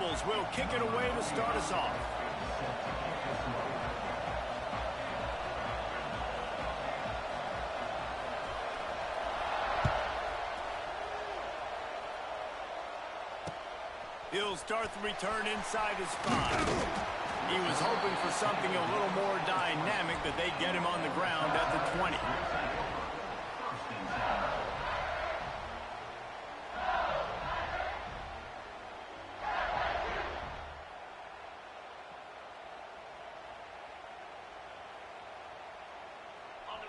Rebels will kick it away to start us off. He'll start the return inside his 5. He was hoping for something a little more dynamic, but they get him on the ground at the 20.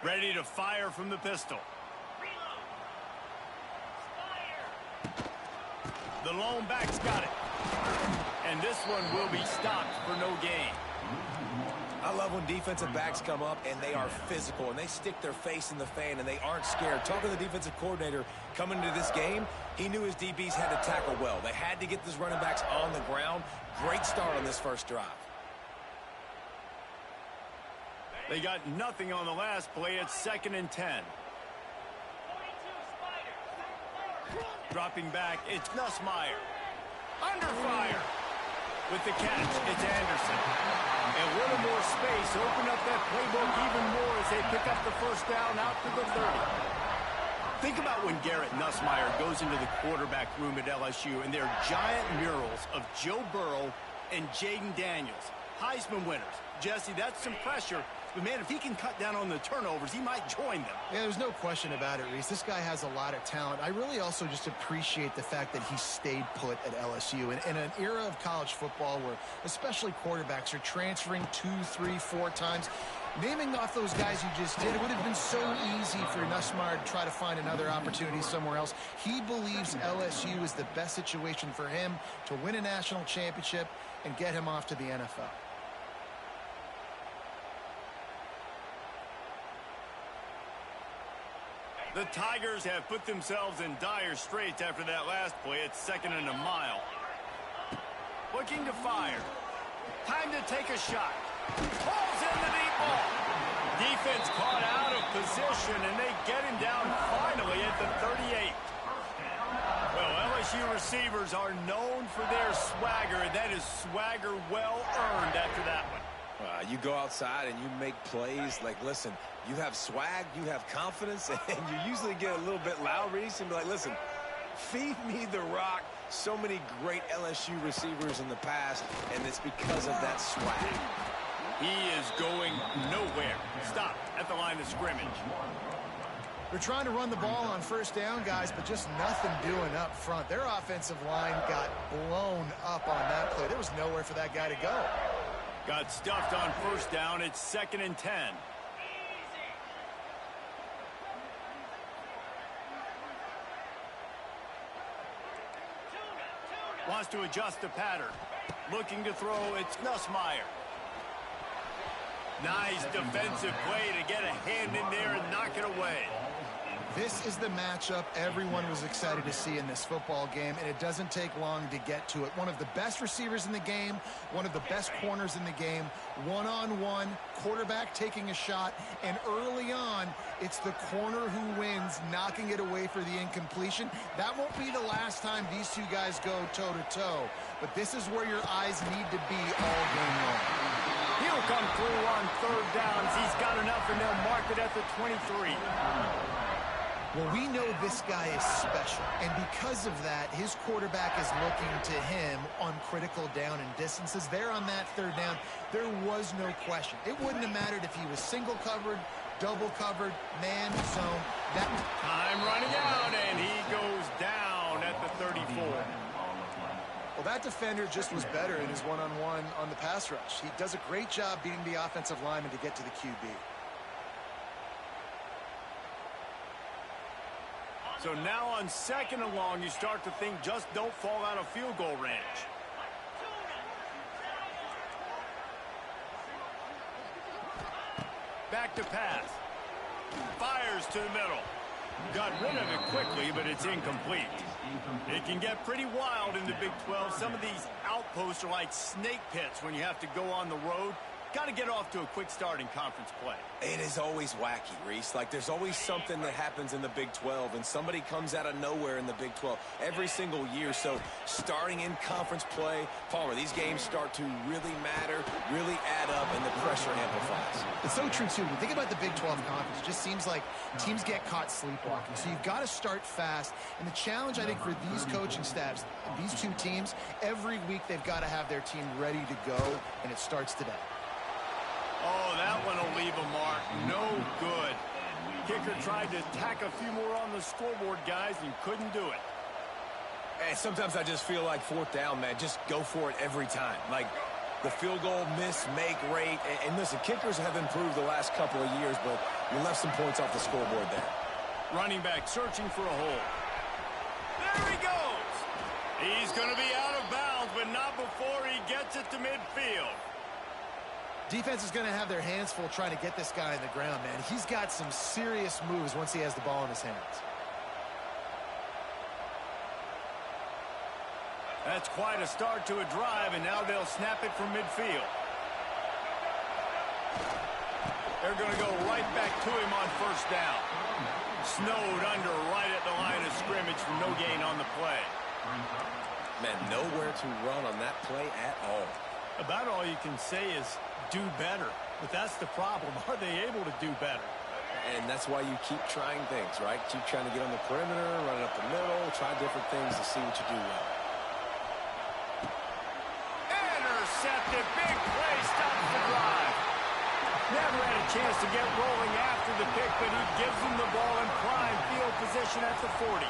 Ready to fire from the pistol. The lone back's got it. And this one will be stopped for no gain. I love when defensive backs come up and they are physical and they stick their face in the fan and they aren't scared. Talking to the defensive coordinator coming into this game, he knew his DBs had to tackle well. They had to get these running backs on the ground. Great start on this first drive. They got nothing on the last play. It's 2nd and 10. Dropping back, it's Nussmeier. Under fire. With the catch, it's Anderson. A little more space. Open up that playbook even more as they pick up the first down out to the 30. Think about when Garrett Nussmeier goes into the quarterback room at LSU and there are giant murals of Joe Burrow and Jaden Daniels. Heisman winners. Jesse, that's some pressure. But, man, if he can cut down on the turnovers, he might join them. Yeah, there's no question about it, Reese. This guy has a lot of talent. I really also just appreciate the fact that he stayed put at LSU. In an era of college football where especially quarterbacks are transferring 2, 3, 4 times, naming off those guys you just did, it would have been so easy for Nussmeier to try to find another opportunity somewhere else. He believes LSU is the best situation for him to win a national championship and get him off to the NFL. The Tigers have put themselves in dire straits after that last play. It's 2nd and a mile. Looking to fire. Time to take a shot. Pulls in the deep ball. Defense caught out of position, and they get him down finally at the 38. Well, LSU receivers are known for their swagger, and that is swagger well earned after that one. You go outside and you make plays. Like, listen, you have swag, you have confidence, and you usually get a little bit loud, Reese, and be like, listen, feed me the rock. So many great LSU receivers in the past, and it's because of that swag. He is going nowhere. Stop at the line of scrimmage. They're trying to run the ball on first down, guys, but just nothing doing up front. Their offensive line got blown up on that play. There was nowhere for that guy to go. Got stuffed on first down. It's 2nd and 10. Wants to adjust the pattern. Looking to throw. It's Nussmeier. Nice defensive play to get a hand in there and knock it away. This is the matchup everyone was excited to see in this football game, and it doesn't take long to get to it. One of the best receivers in the game, one of the best corners in the game, one-on-one, quarterback taking a shot, and early on, it's the corner who wins, knocking it away for the incompletion. That won't be the last time these two guys go toe-to-toe, but this is where your eyes need to be all game long. He'll come through on 3rd downs. He's got enough, and they'll mark it at the 23. Well, we know this guy is special, and because of that, his quarterback is looking to him on critical down and distances. There on that 3rd down, there was no question. It wouldn't have mattered if he was single covered, double covered, man, zone. That time running out, and he goes down at the 34. Well, that defender just was better in his one-on-one on the pass rush. He does a great job beating the offensive lineman to get to the QB. So now on 2nd and long, you start to think just don't fall out of field goal range. Back to pass. Fires to the middle. Got rid of it quickly, but it's incomplete. It can get pretty wild in the Big 12. Some of these outposts are like snake pits when you have to go on the road. got to get off to a quick start in conference play. It is always wacky, Reese. Like, there's always something that happens in the Big 12, and somebody comes out of nowhere in the Big 12 every single year. So starting in conference play, Palmer, these games start to really matter, really add up, and the pressure amplifies. It's so true, too. When you think about the Big 12 conference, it just seems like teams get caught sleepwalking. So you've got to start fast. And the challenge, I think, for these coaching staffs, these two teams, every week they've got to have their team ready to go, and it starts today. Oh, that one will leave a mark. No good. Kicker tried to tack a few more on the scoreboard, guys, and couldn't do it. And sometimes I just feel like fourth down, man. Just go for it every time. Like, the field goal miss-make rate. And listen, kickers have improved the last couple of years, but you left some points off the scoreboard there. Running back searching for a hole. There he goes. He's going to be out of bounds, but not before he gets it to midfield. Defense is going to have their hands full trying to get this guy in the ground, man. He's got some serious moves once he has the ball in his hands. That's quite a start to a drive, and now they'll snap it from midfield. They're going to go right back to him on first down. Snowed under right at the line of scrimmage for no gain on the play. Man, nowhere to run on that play at all. About all you can say is do better. But that's the problem. Are they able to do better? And that's why you keep trying things, right? Keep trying to get on the perimeter, run it up the middle, try different things to see what you do well. Intercepted. Big play. Stops the drive. Never had a chance to get rolling after the pick, but he gives him the ball in prime field position at the 40.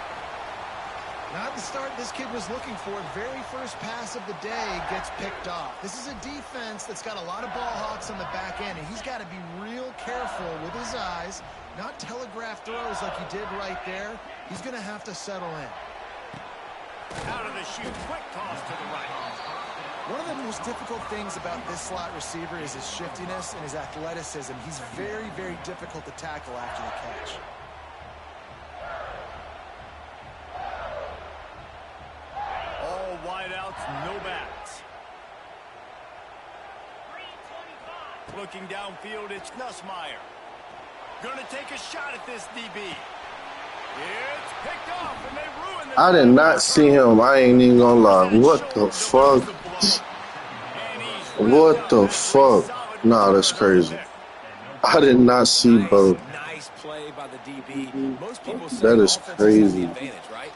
Not the start this kid was looking for. Very first pass of the day gets picked off. This is a defense that's got a lot of ball hawks on the back end, and he's got to be real careful with his eyes, not telegraph throws like he did right there. He's going to have to settle in. Out of the chute, quick toss to the right. One of the most difficult things about this slot receiver is his shiftiness and his athleticism. He's very, very difficult to tackle after the catch. All wideouts, no backs. Looking downfield, it's Nussmeier. Gonna take a shot at this DB. It's picked off, and they ruin the... I did not see him. I ain't even gonna lie. What the fuck? What the fuck? Nah, that's crazy. I did not see both. Nice play by the DB. Most people say That is crazy.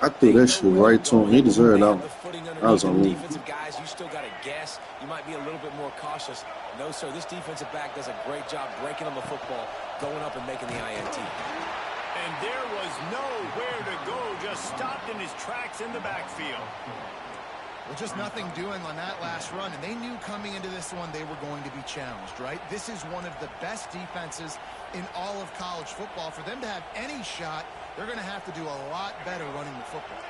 I threw that shit right to him. He deserved that one. That was on me. Defensive guys, you still got to guess. You might be a little bit more cautious. No, sir. This defensive back does a great job breaking on the football, going up and making the INT. And there was nowhere to go, just stopped in his tracks in the backfield. Well, just nothing doing on that last run, and they knew coming into this one they were going to be challenged, right? This is one of the best defenses in all of college football. For them to have any shot, they're going to have to do a lot better running the football.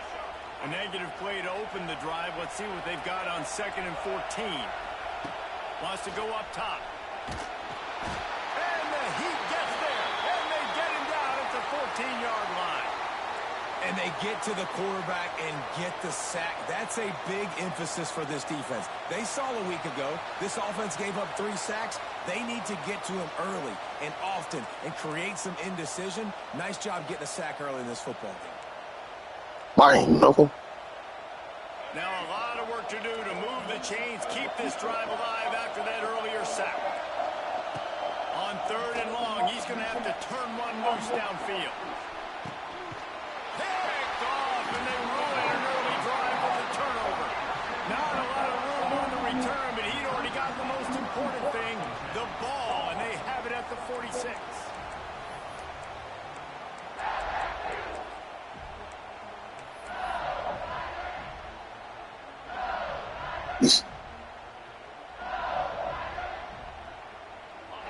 A negative play to open the drive. Let's see what they've got on 2nd and 14. Wants to go up top. And the Heat gets there, and they get him down at the 14-yard line. And they get to the quarterback and get the sack. That's a big emphasis for this defense. They saw a week ago, this offense gave up 3 sacks. They need to get to him early and often and create some indecision. Nice job getting a sack early in this football game. Bang, knuckle. Now a lot of work to do to move the chains, keep this drive alive after that earlier sack. On 3rd and long, he's going to have to turn one loose downfield. Picked off, and they ruin an early drive with a turnover. Not a lot of room on the return, but he'd already got the most important thing, the ball, and they have it at the 46.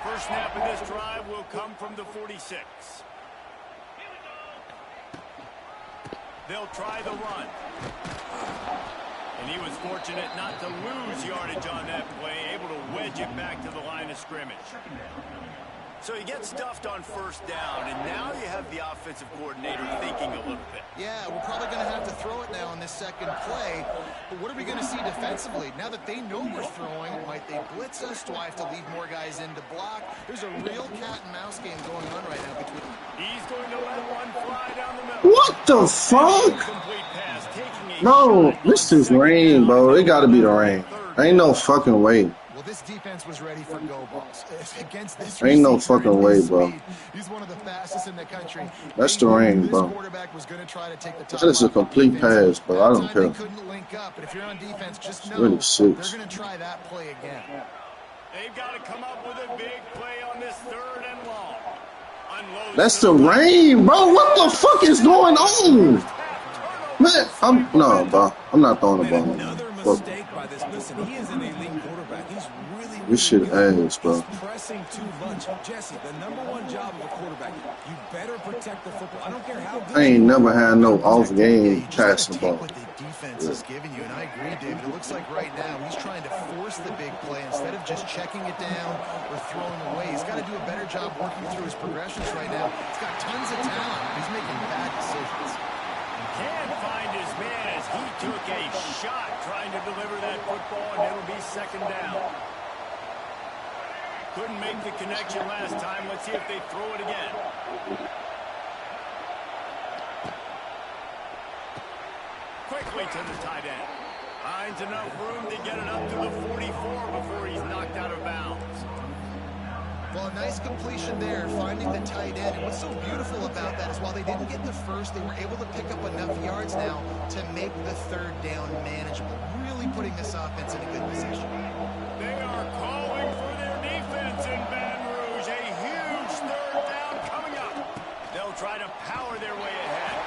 First snap of this drive will come from the 46. They'll try the run. And he was fortunate not to lose yardage on that play, able to wedge it back to the line of scrimmage. So you get stuffed on first down, and now you have the offensive coordinator thinking a little bit. Yeah, we're probably going to have to throw it now on this second play. But what are we going to see defensively? Now that they know we're throwing, might they blitz us? Do I have to leave more guys in to block? There's a real cat-and-mouse game going on right now between... He's going to let one fly down the middle. What the fuck? No, this is rain, bro. It got to be the rain. Ain't no fucking way. Well, this defense was ready for go balls. Against this Ain't no fucking way, bro. He's one of the fastest in the country. That's the rain, bro. That is a complete pass, bro. I don't care. Couldn't link up, but if you're on defense, just know really they're going to try that play again. They've got to come up with a big play on this 3rd and long. That's the rain, bro. What the fuck is going on? Man, no, bro. I'm not throwing the ball. Another mistake by this. Listen, he is an elite quarterback. He's really this shit ass, bro. He's pressing too much. Jesse, the #1 job of a quarterback, you better protect the football. I don't care how good. I ain't never had no off game passing ball. What the defense is giving you, and I agree, David. It looks like right now he's trying to force the big play instead of just checking it down or throwing away. He's got to do a better job working through his progressions right now. He's got tons of talent. He's making bad decisions. Can't find his man as he took a shot trying to deliver that football, and it'll be 2nd down. Couldn't make the connection last time. Let's see if they throw it again. Quickly to the tight end. Finds enough room to get it up to the 44 before he's knocked out of bounds. Well, a nice completion there, finding the tight end. And what's so beautiful about that is while they didn't get the first, they were able to pick up enough yards now to make the 3rd down manageable, really putting this offense in a good position. They are calling for their defense in Baton Rouge. A huge 3rd down coming up. They'll try to power their way ahead.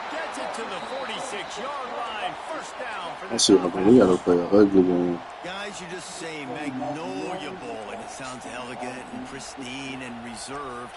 Gets it to the 46-yard line. 1st down for the Let's see what happens. We got to play a ugly game. Guys, you just say Magnolia Bowl, and it sounds elegant and pristine and reserved.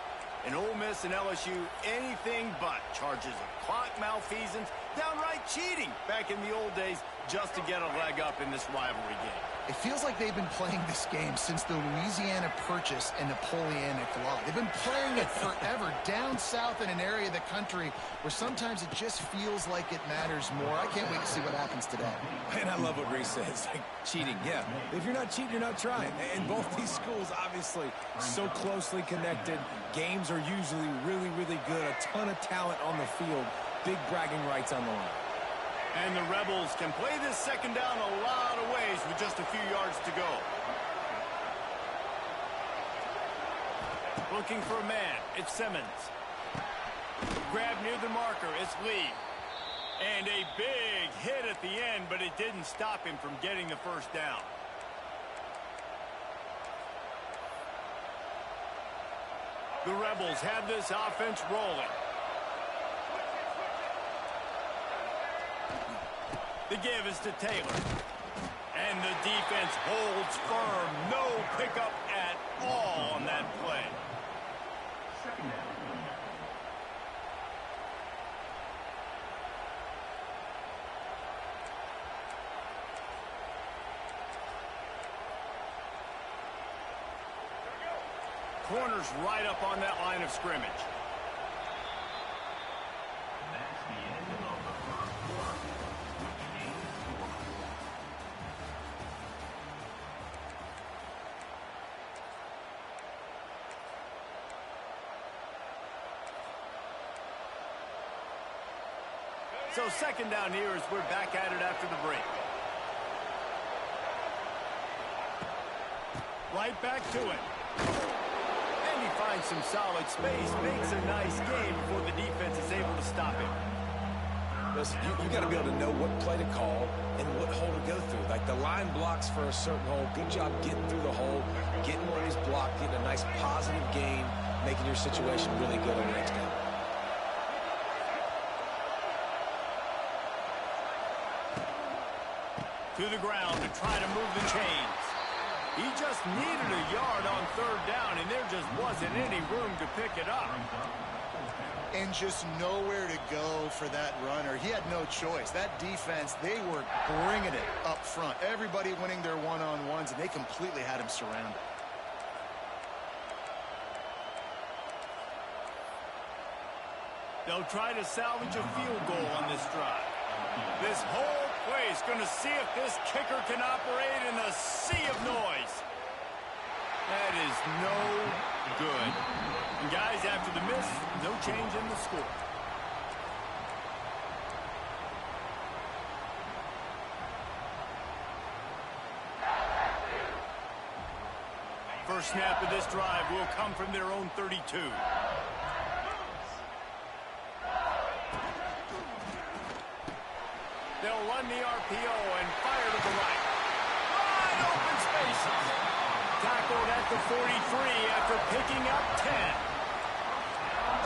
And Ole Miss and LSU, anything but charges of clock malfeasance, downright cheating back in the old days just to get a leg up in this rivalry game. It feels like they've been playing this game since the Louisiana Purchase and Napoleonic Law. They've been playing it forever down south in an area of the country where sometimes it just feels like it matters more. I can't wait to see what happens today. And I love what Reese says, like cheating. Yeah, if you're not cheating, you're not trying. And both these schools, obviously, so closely connected. Games are usually really, really good. A ton of talent on the field. Big bragging rights on the line. And the Rebels can play this 2nd down a lot of ways with just a few yards to go. Looking for a man. It's Simmons. Grab near the marker. It's Lee. And a big hit at the end, but it didn't stop him from getting the 1st down. The Rebels have this offense rolling. The give is to Taylor. And the defense holds firm. No pickup at all on that play. Corner's right up on that line of scrimmage. So 2nd down here as we're back at it after the break. Right back to it. And he finds some solid space, makes a nice game before the defense is able to stop him. Listen, you got to be able to know what play to call and what hole to go through. Like the line blocks for a certain hole. Good job getting through the hole, getting where he's blocked, getting a nice positive gain, making your situation really good on the next down. To the ground to try to move the chains. He just needed a yard on 3rd down, and there just wasn't any room to pick it up. And just nowhere to go for that runner. He had no choice. That defense, they were bringing it up front. Everybody winning their one-on-ones, and they completely had him surrounded. They'll try to salvage a field goal on this drive. This whole play is going to see if this kicker can operate in a sea of noise. That is no good. And guys, after the miss, no change in the score. First snap of this drive will come from their own 32. They'll run the RPO and fire to the right. Wide open spaces. Tackled at the 43 after picking up 10.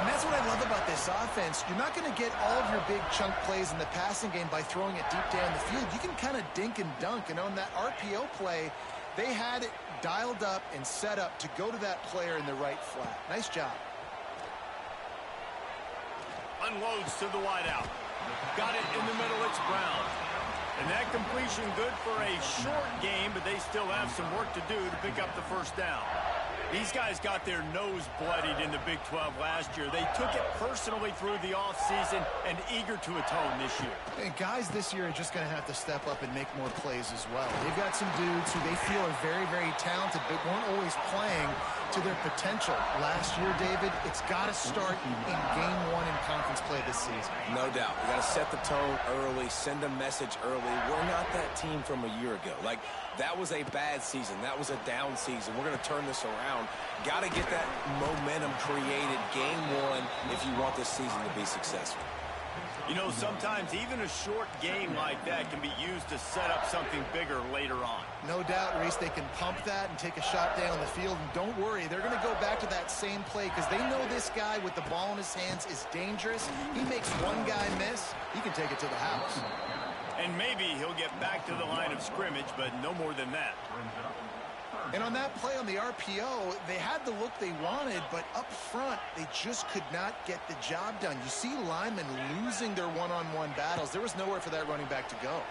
And that's what I love about this offense. You're not going to get all of your big chunk plays in the passing game by throwing it deep down the field. You can kind of dink and dunk. And on that RPO play, they had it dialed up and set up to go to that player in the right flat. Nice job. Unloads to the wideout. Got it in the middle. It's Brown. And that completion good for a short game, but they still have some work to do to pick up the first down. These guys got their nose bloodied in the Big 12 last year. They took it personally through the offseason and eager to atone this year. And guys this year are just going to have to step up and make more plays as well. They've got some dudes who they feel are very, very talented, but weren't always playing to their potential. Last year, David, it's got to start in game one in conference play this season. No doubt. We got to set the tone early, send a message early. We're not that team from a year ago. Like, that was a bad season. That was a down season. We're going to turn this around. Got to get that momentum created game one if you want this season to be successful. You know, sometimes even a short game like that can be used to set up something bigger later on. No doubt, Reese, they can pump that and take a shot down the field. And don't worry, they're going to go back to that same play because they know this guy with the ball in his hands is dangerous. He makes one guy miss, he can take it to the house. And maybe he'll get back to the line of scrimmage, but no more than that. And on that play on the RPO, they had the look they wanted, but up front, they just could not get the job done. You see linemen losing their one-on-one battles. There was nowhere for that running back to go.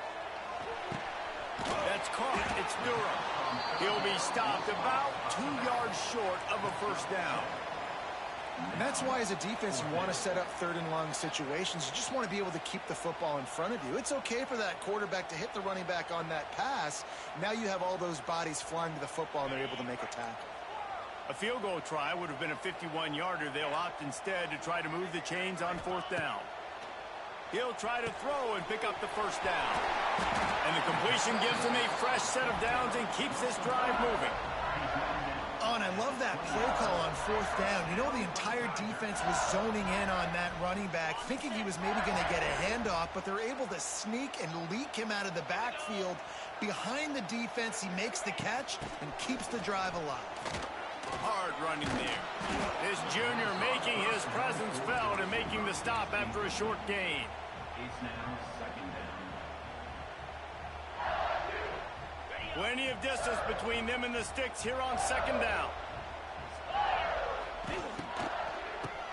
That's caught. It's Durham. He'll be stopped about 2 yards short of a first down. And that's why, as a defense, you want to set up third and long situations. You just want to be able to keep the football in front of you. It's okay for that quarterback to hit the running back on that pass. Now you have all those bodies flying to the football, and they're able to make a tackle. A field goal try would have been a 51-yarder. They'll opt instead to try to move the chains on fourth down. He'll try to throw and pick up the first down. And the completion gives him a fresh set of downs and keeps this drive moving. Oh, and I love that play call on fourth down. You know, the entire defense was zoning in on that running back, thinking he was maybe going to get a handoff, but they're able to sneak and leak him out of the backfield. Behind the defense, he makes the catch and keeps the drive alive. Hard running there. This junior making his presence felt and making the stop after a short gain. It's now second down. Plenty of distance between them and the sticks here on second down.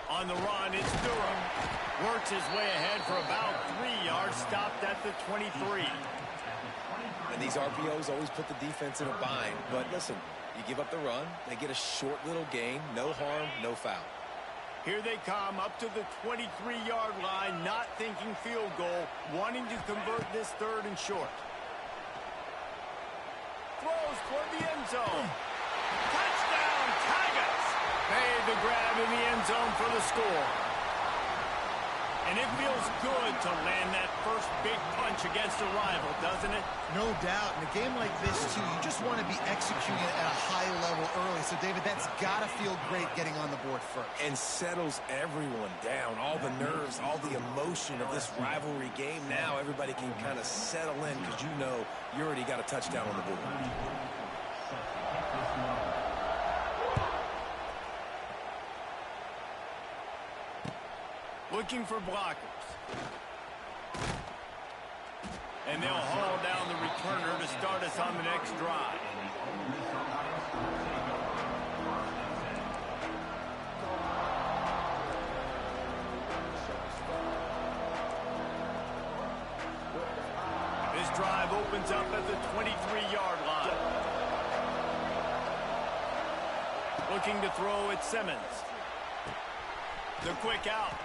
On the run, it's Durham. Works his way ahead for about 3 yards, stopped at the 23. And these RPOs always put the defense in a bind. But listen, you give up the run, they get a short little gain, no harm, no foul. Here they come up to the 23-yard line, not thinking field goal, wanting to convert this third and short. Throws toward the end zone. Touchdown, Tigers! Made the grab in the end zone for the score. And it feels good to land that first big punch against a rival, doesn't it? No doubt. In a game like this, too, you just want to be executing at a high level early. So, David, that's got to feel great getting on the board first. And settles everyone down. All the nerves, all the emotion of this rivalry game. Now everybody can kind of settle in because you know you already got a touchdown on the board. Looking for blockers. And they'll haul down the returner to start us on the next drive. This drive opens up at the 23-yard line. Looking to throw at Simmons. The quick out.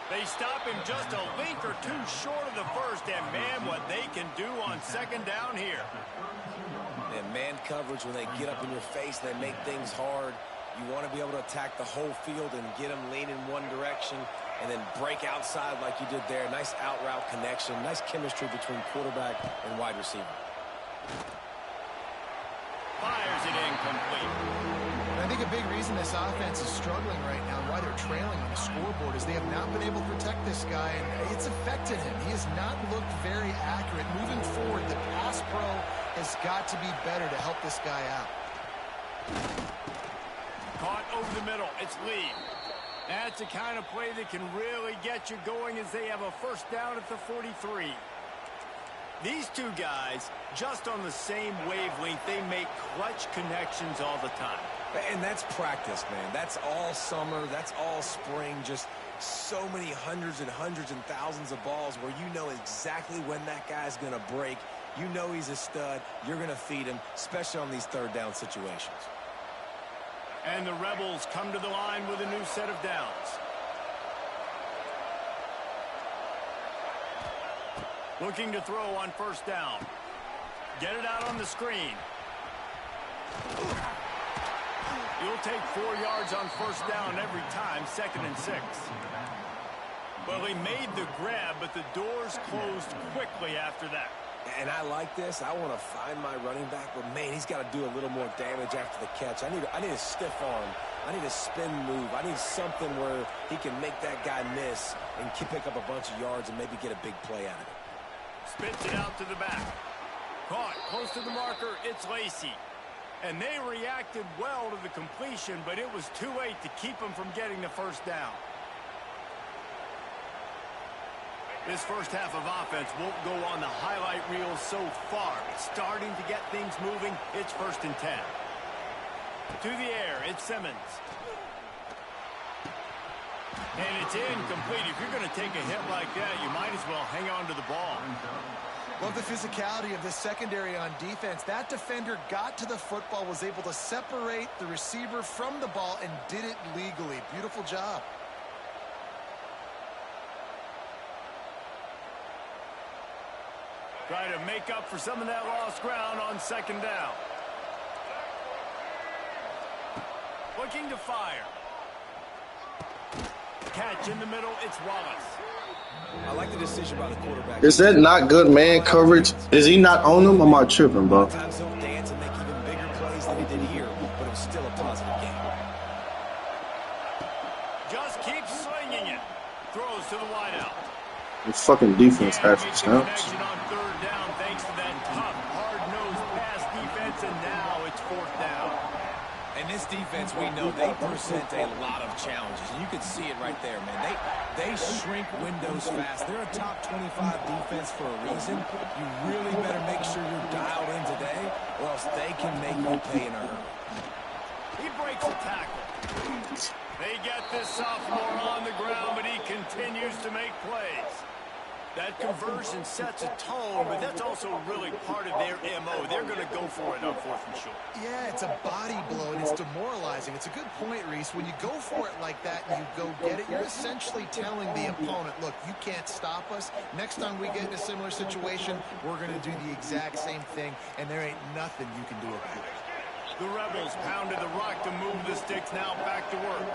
They stop him just a link or two short of the first, and man, what they can do on second down here. And man coverage, when they get up in your face, they make things hard. You want to be able to attack the whole field and get them leaning one direction and then break outside like you did there. Nice out route connection, nice chemistry between quarterback and wide receiver. Fires it incomplete. I think a big reason this offense is struggling right now and why they're trailing on the scoreboard is they have not been able to protect this guy, and it's affected him. He has not looked very accurate. Moving forward, the pass pro has got to be better to help this guy out. Caught over the middle. It's Lee. That's the kind of play that can really get you going as they have a first down at the 43. These two guys, just on the same wavelength, they make clutch connections all the time. And that's practice, man. That's all summer. That's all spring. Just so many hundreds and hundreds and thousands of balls where you know exactly when that guy's going to break. You know he's a stud. You're going to feed him, especially on these third down situations. And the Rebels come to the line with a new set of downs. Looking to throw on first down. Get it out on the screen. You'll take 4 yards on first down every time, 2nd and 6. Well, he made the grab, but the doors closed quickly after that. And I like this. I want to find my running back, but, man, he's got to do a little more damage after the catch. I need a stiff arm. I need a spin move. I need something where he can make that guy miss and pick up a bunch of yards and maybe get a big play out of it. Spits it out to the back. Caught close to the marker. It's Lacey. And they reacted well to the completion, but it was too late to keep them from getting the first down. This first half of offense won't go on the highlight reel so far. It's starting to get things moving. It's 1st and 10. To the air, it's Simmons. And it's incomplete. If you're going to take a hit like that, you might as well hang on to the ball. Love the physicality of this secondary on defense. That defender got to the football, was able to separate the receiver from the ball, and did it legally. Beautiful job. Try to make up for some of that lost ground on second down. Looking to fire. Catch in the middle, it's Wallace. I like the decision by the quarterback. Is that not good man coverage? Is he not on him? Or am I tripping, bro? Sometimes he'll dance and make even bigger plays than he did here, but it was still a positive game. Just keeps slinging it. Throws to the wideout. The fucking defense has the snaps. Connection on third down thanks to that tough, hard-nosed pass defense, and now it's 4th down. And this defense, we know they present a lot of challenges. And you can see it right there, man. They shrink windows fast. They're a top 25 defense for a reason. You really better make sure you're dialed in today, or else they can make you pay in a hurry. He breaks a tackle. They get this sophomore on the ground, but he continues to make plays. That conversion sets a tone, but that's also really part of their MO. They're going to go for it on 4th and short. Yeah, it's a body blow, and it's demoralizing. It's a good point, Reese. When you go for it like that and you go get it, you're essentially telling the opponent, look, you can't stop us. Next time we get in a similar situation, we're going to do the exact same thing, and there ain't nothing you can do about it. The Rebels pounded the rock to move the sticks. Now back to work.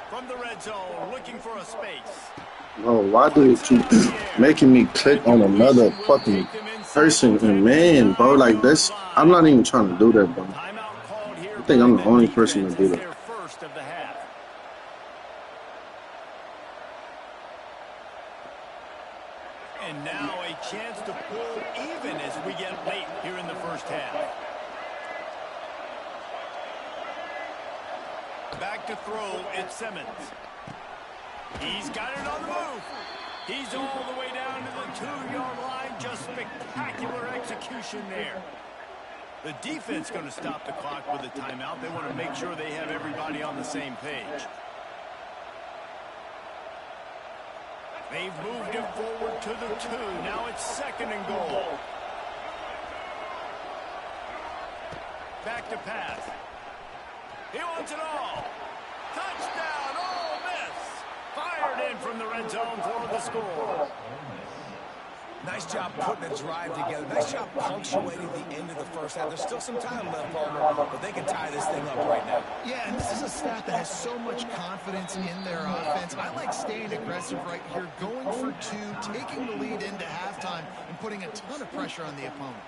From the red zone, looking for a space. Bro, why do you keep making me click on another fucking person? And man, bro, like this, I'm not even trying to do that, bro. I think I'm the only person to do that. And now a chance to pull even as we get late here in the first half. Back to throw, it's Simmons. He's got it on the move. He's all the way down to the 2-yard line. Just spectacular execution there. The defense going to stop the clock with a timeout. They want to make sure they have everybody on the same page. They've moved it forward to the 2. Now it's 2nd and goal. Back to pass. He wants it all. Touchdown, Ole Miss. Fired in from the red zone for the score. Nice job putting a drive together. Nice job punctuating the end of the first half. There's still some time left, Palmer, but they can tie this thing up right now. Yeah, and this is a staff that has so much confidence in their offense. I like staying aggressive right here, going for two, taking the lead into halftime, and putting a ton of pressure on the opponent.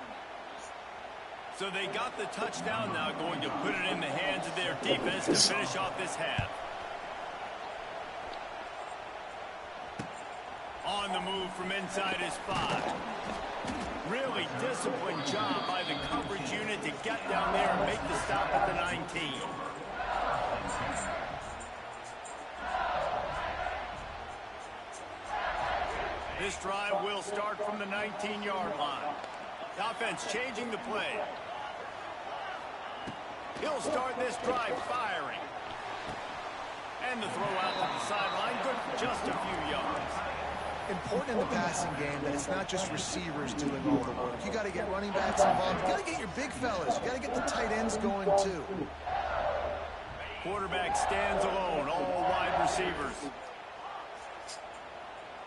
So they got the touchdown now, going to put it in the hands of their defense to finish off this half. On the move from inside his 5. Really disciplined job by the coverage unit to get down there and make the stop at the 19. This drive will start from the 19-yard line. The offense changing the play. He'll start this drive firing. And the throw out to the sideline, good for just a few yards. Important in the passing game that it's not just receivers doing all the work. You got to get running backs involved. You got to get your big fellas. You got to get the tight ends going too. Quarterback stands alone, all wide receivers.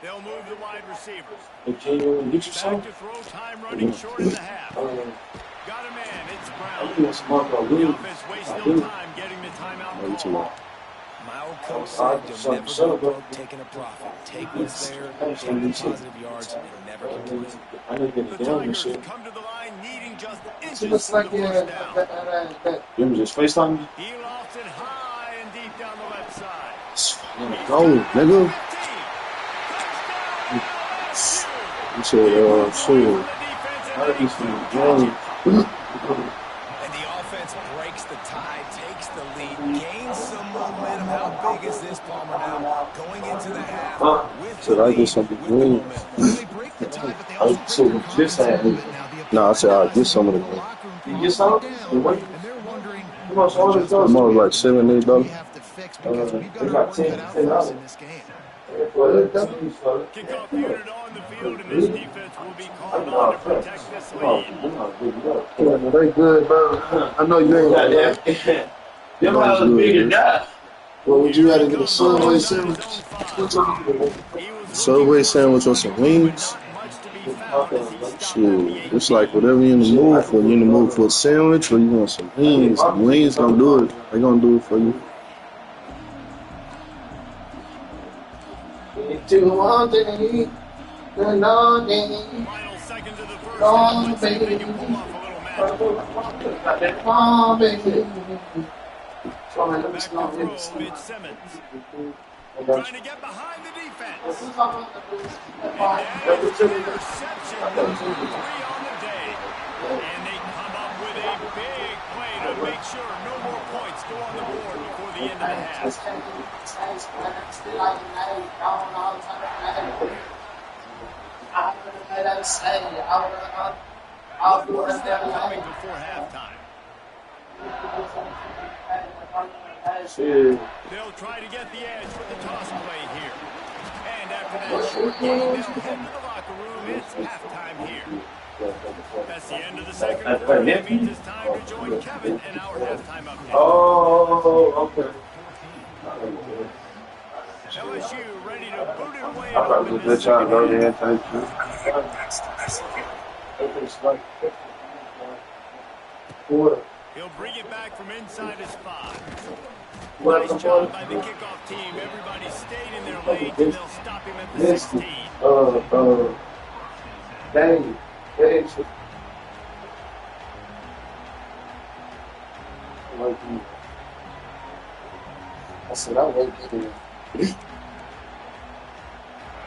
They'll move the wide receivers. Back to throw, time running short of the half. Got a man, it's Brown. The offense wastes no time getting the timeout call. My old coach said you'll never go broke taking a profit. Take what's there, take the positive yards, and never complain. The Tigers come to the line needing just inches from the first down. You just FaceTime? He lofts it high and deep down the left side. Go, nigga. You said, shit. How did you see And the offense breaks the tie, takes the lead, gains some momentum. How big is this, Palmer, now? Going into the half with the lead, with the momentum. They break the tie, but they also break their just had confidence a little bit now. No, I said I'll get some of them. You get some? And they're wondering, I'm on like $7, we have to fix because we've got our work cut out for us in this game. Kickoff unit on the field, and this defense will be called on to protect this lead. Yeah, they good, bro. I know you ain't got that. Them was a bigger guy. Well, would you rather get a Subway sandwich? Subway sandwich or some wings? Shit, it's like whatever you're in the mood for. You in the mood for a sandwich or you want some wings? The wings gonna do it. They gonna do it for you. Final seconds of the first half. Let's see if they can pull off a little magic. Back to throw, Mitch Simmons. Trying to get behind the defense. And there's the interception. Number 3 on the day. And they come up with a big play to make sure no more points go on the board before the end of the half. What was that coming before halftime? They'll try to get the edge with the toss play here. And after that short game, they'll head to the locker room. It's halftime here. That's the end of the second quarter. That means it's time to join Kevin in our halftime update. Oh, okay. LSU ready to boot it away. I probably just let y'all know there. Thank you. He'll bring it back from inside his 5. Nice job by the kickoff team. Everybody stayed in their lanes, and they'll stop him at the 16. Dang. I said, I'll wait here.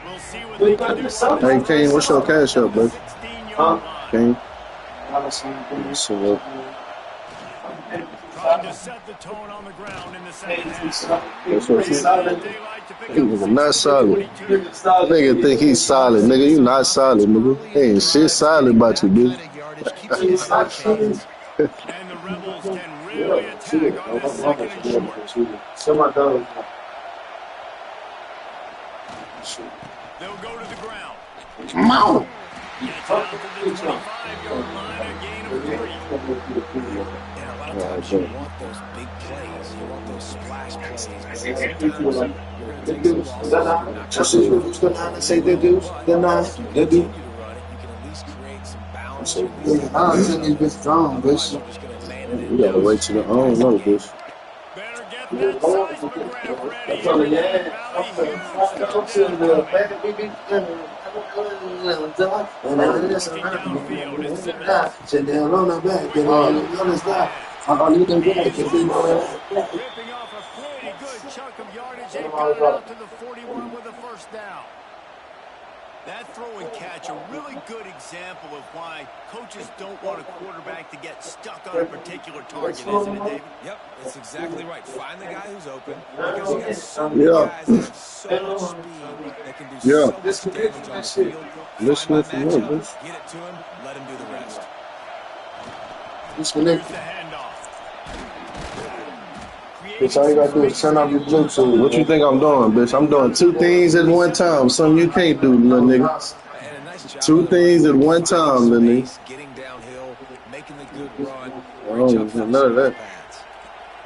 We'll see what they can do. Hey, Kane, what's your cash up, bud? 16-yard line. Kane? Trying to set the tone on the ground in the second half. That's what he nigga not solid. Nigga think he's solid. Nigga, you not solid, nigga. Ain't shit solid about you, dude. And the Rebels can really attack on this second and short. They'll go to the ground. Come on. Gets out to the 25-yard line, a gain of 3. And a lot of times you want those big plays. You want those splash plays. But sometimes you're going to take some losses. You're not going to Say they do. They're not. They do. continue to run it. You can at least create some balance. So, You at least I'm telling you, bitch, drawn, bitch. you're just going to man it in. We gotta wait till the. I don't know, bitch. Better get that seismograph ready here in the Valley. Huge downfield is Simmons. Sit down on the back and on the stop. I need them back. Ripping off a pretty good chunk of yardage. They've got it out to the 41 with a first down. That throw and catch, a really good example of why coaches don't want a quarterback to get stuck on a particular target, isn't it, David? Yep, that's exactly right. Find the guy who's open because you got so many guys that have so much speed that can do so much damage on the field. Listening Find for my more, matchup, bitch. get it to him, let him do the rest. Here's the handoff. Bitch, all you gotta do is turn off your Bluetooth. What you think I'm doing, bitch? I'm doing two things at one time. Something you can't do, little nigga. And a nice job Two things at one time, little nigga. getting downhill, making the good run. I don't know none of that.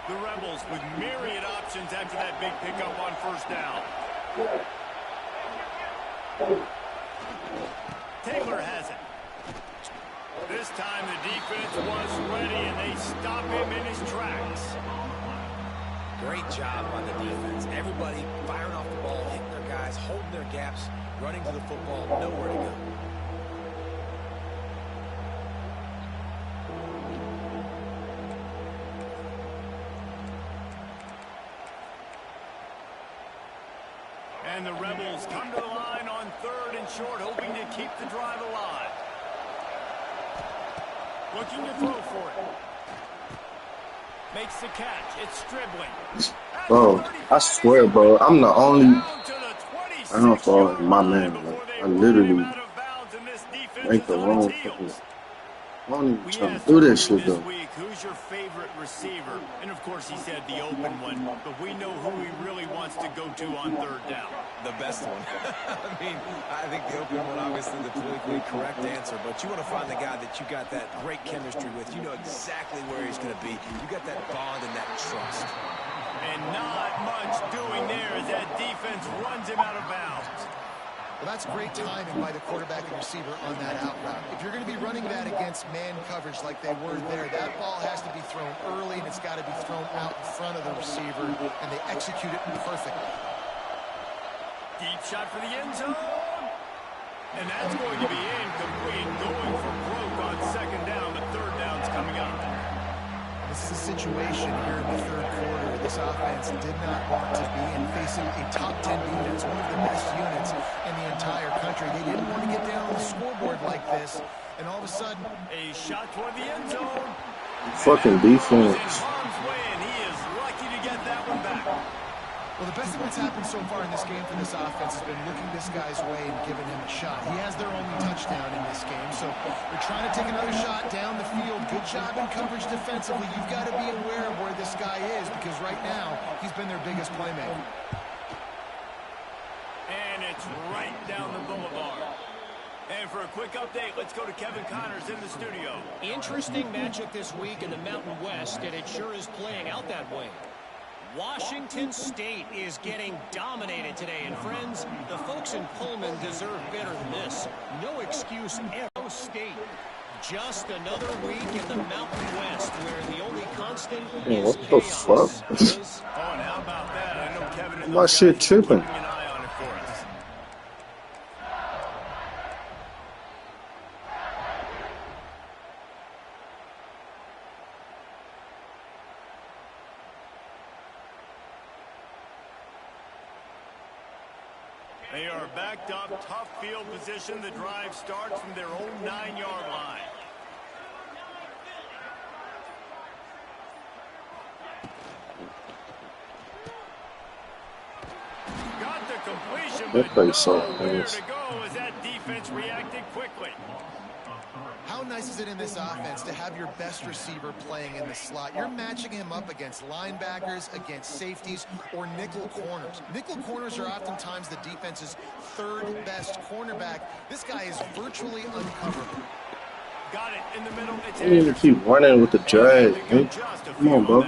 The Rebels with myriad options after that big pickup on first down. Taylor has it. This time the defense was ready, and they stop him in his tracks. Great job by the defense. Everybody firing off the ball, hitting their guys, holding their gaps, running to the football, nowhere to go. And the Rebels come to the line on 3rd and short, hoping to keep the drive alive. Looking to throw for it. Makes the catch. It's Stribling. Bro, I swear, bro, I'm the only. I don't fall my man. Like, I literally make the wrong fucking. I don't even try to do this shit though. Who's your favorite receiver? And of course he said the open one, but we know who he really wants to go to on 3rd down. The best one. I mean, I think the open one, obviously the politically correct answer, but you want to find the guy that you got that great chemistry with. You know exactly where he's going to be. You got that bond and that trust. And not much doing there as that defense runs him out of bounds. Well, that's great timing by the quarterback and receiver on that out route. If you're going to be running that against man coverage like they were there, that ball has to be thrown early, and it's got to be thrown out in front of the receiver, and they execute it perfectly. Deep shot for the end zone. And that's going to be incomplete, going for broke on 2nd down. The 3rd down's coming up. This is a situation here in the 3rd quarter this offense did not want to be in, facing a top 10 defense, one of the best units in the entire country. They didn't want to get down on the scoreboard like this, and all of a sudden, a shot toward the end zone. Fucking defense. And he is lucky to get that one back. Well, the best thing that's happened so far in this game for this offense has been looking this guy's way and giving him a shot. He has their only touchdown in this game, so they're trying to take another shot down the field. Good job in coverage defensively. You've got to be aware of where this guy is because right now he's been their biggest playmaker. And it's right down the boulevard. And for a quick update, let's go to Kevin Connors in the studio. Interesting matchup this week in the Mountain West, and it sure is playing out that way. Washington State is getting dominated today, and friends, the folks in Pullman deserve better than this. No excuse ever. State, just another week in the Mountain West, where the only constant is What the fuck? Oh, and how about that? I know Kevin and My shit tripping. keeping an eye on it for us. They are backed up, tough field position. The drive starts from their own 9-yard line. Got the completion, That but place so nowhere fast. to go as that defense reacted quickly. How nice is it in this offense to have your best receiver playing in the slot? You're matching him up against linebackers, against safeties, or nickel corners. Nickel corners are oftentimes the defense's 3rd best cornerback. This guy is virtually uncoverable. Got it in the middle. It's You need to keep running with the drag, man. Come on, bro.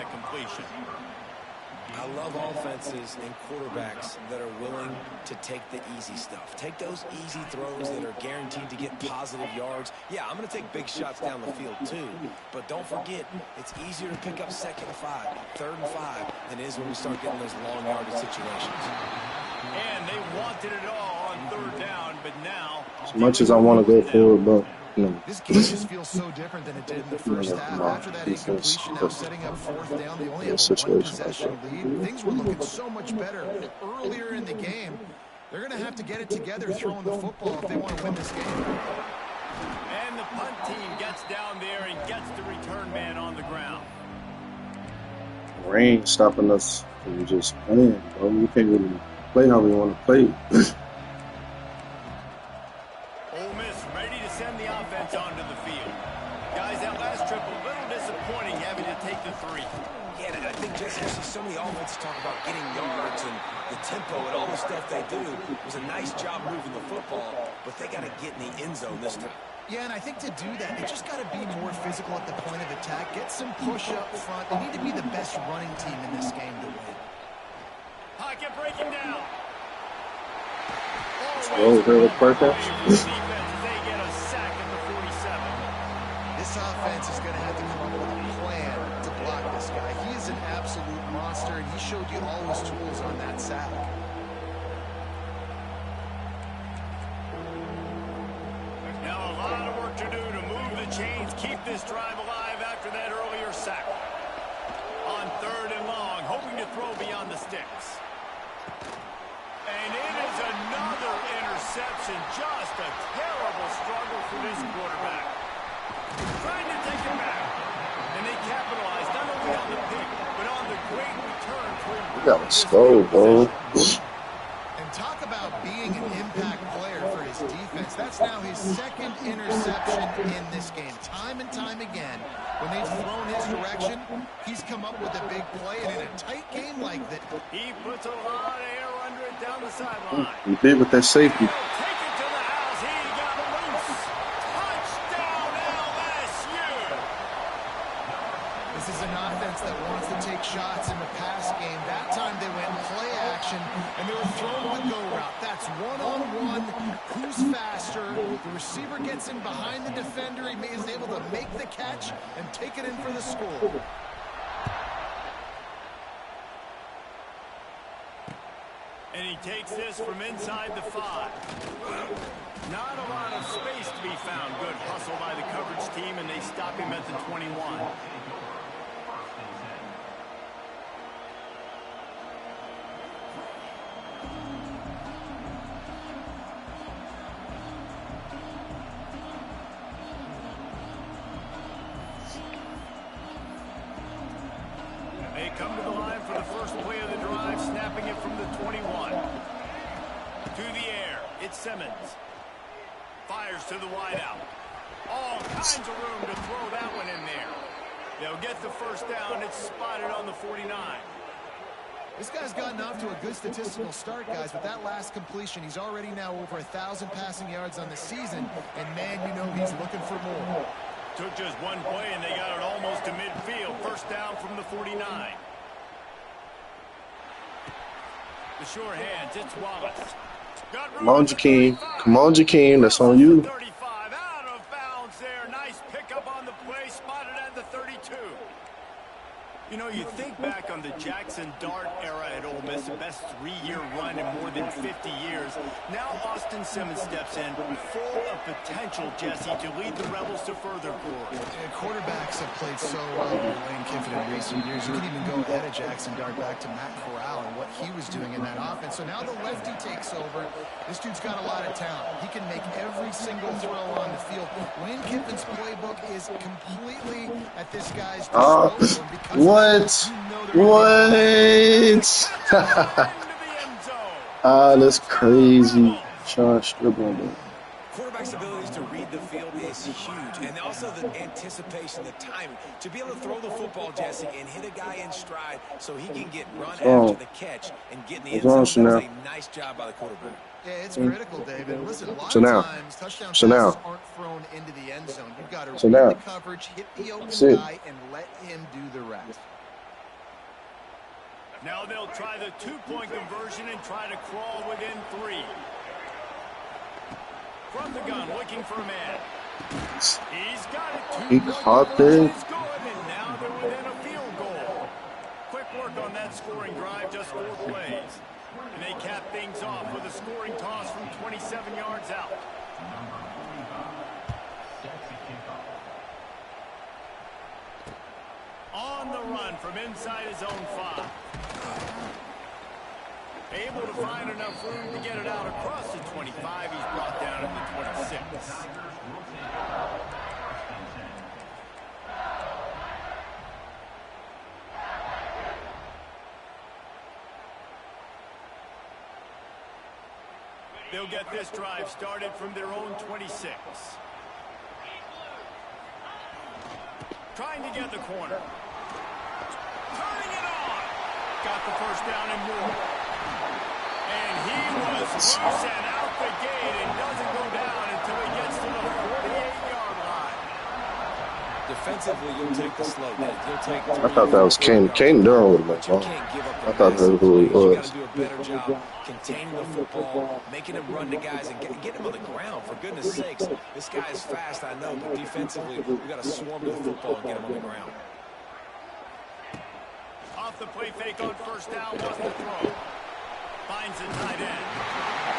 I love offenses and quarterbacks that are willing to take the easy stuff. Take those easy throws that are guaranteed to get positive yards. Yeah, I'm going to take big shots down the field too, but don't forget, it's easier to pick up 2nd and 5, 3rd and 5 than it is when we start getting those long yardage situations. And they wanted it all on 3rd down, but now... As much as I want to go forward, but... This game just feels so different than it did in the first half. After that incompletion, now setting up 4th down, they only have a 1-possession lead. Things were looking so much better earlier in the game. They're going to have to get it together throwing the football if they want to win this game. And the punt team gets down there and gets the return man on the ground. Rain stopping us from just playing, bro. We can't really play how we want to play. Ole Miss ready to send the offense onto the field. Guys, that last trip a little disappointing having to take the 3. Yeah, I think Jesse, I see so many offenses talk about getting yards and the tempo and all the stuff they do. It was a nice job moving the football, but they got to get in the end zone this time. Yeah, and I think to do that, they just got to be more physical at the point of attack. Get some push up front. They need to be the best running team in this game to win. Pocket breaking down. Oh, very perfect. They get a sack at the 47. This offense is going to have to come up with a plan to block this guy. He is an absolute monster, and he showed you all his tools on that sack. Now a lot of work to do to move the chains, keep this drive alive after that earlier sack. On 3rd and long, hoping to throw beyond the sticks. And it is another interception. Just a terrible struggle for this quarterback. Trying to take it back. And they capitalized not only on the pick, but on the great return to improve. We gotta score, bro. And talk about being an impact player for his defense. That's now his 2nd interception in this game. Time and time again, when they've thrown his direction, he's come up with a big play. And in a tight game like that, he puts a lot of air under it down the sideline. We did with that safety. Take it to the house. He got loose. Touchdown, LSU. this is an offense that wants to take shots in the pass game. That time they went play action, and they were throwing the go route. That's one-on-one. Who's faster? The receiver gets in behind the defender. He is able to make the catch and take it in for the score. And he takes this from inside the 5. Not a lot of space to be found. Good hustle by the coverage team, and they stop him at the 21. They come to the line for the first play of the drive, snapping it from the 21. To the air, it's Simmons. Fires to the wideout. All kinds of room to throw that one in there. They'll get the first down. It's spotted on the 49. This guy's gotten off to a good statistical start, guys. With that last completion, he's already now over 1,000 passing yards on the season. And, man, you know he's looking for more. Took just one play, and they got it almost to midfield. First down from the 49. The sure hands, it's Wallace. Come on, Jakeem. Come on, Jakeem. That's on you. 35, out of bounds there. Nice pickup on the play, spotted at the 32. You know, you think back on the Jackson Dart era at Ole Miss, the best 3-year run in more than 50 years. Now Austin Simmons steps in, full of potential, Jesse, to lead the Rebels to further glory. Quarterbacks have played so well with Lane Kiffin in recent years. You can even go ahead of Jackson Dart back to Matt Corral and what he was doing in that offense. So now the lefty takes over. This dude's got a lot of talent. He can make every single throw on the field. Lane Kiffin's playbook is completely at this guy's disposal. What? That's crazy. Sean Stribbling. Quarterback's abilities to read the field is huge, and also the anticipation, the timing. To be able to throw the football, Jesse, and hit a guy in stride so he can get run after the catch and get in the end zone, that was a nice job by the quarterback. Yeah, it's critical, David. Listen, a lot So of now. times touchdown So passes now. aren't thrown into the end zone. You've got to So read now. the coverage, hit the open Sit. guy, and let him do the rest. Now they'll try the two-point conversion and try to crawl within 3. From the gun, looking for a man. He's got it. He caught it. Is good, and now they're within a field goal. Quick work on that scoring drive, just 4 plays. And they cap things off with a scoring toss from 27 yards out. On the run from inside his own 5. Able to find enough room to get it out across the 25. He's brought down in the 26. They'll get this drive started from their own 26. Trying to get the corner. Turning it on. Got the first down and more. And he was loose and out the gate and doesn't go down until he gets to the 48-yard line. Defensively, you'll take the slow bit. You'll take I thought that was Caden Durham with you that ball. can't give up I thought the that's who it plays. You got was. to do a better job containing the football, making him run to guys, and get him on the ground, for goodness sakes. This guy is fast, I know, but defensively, we've got to swarm to the football and get him on the ground. Off the play fake on first down, wants to throw. Finds a tight end.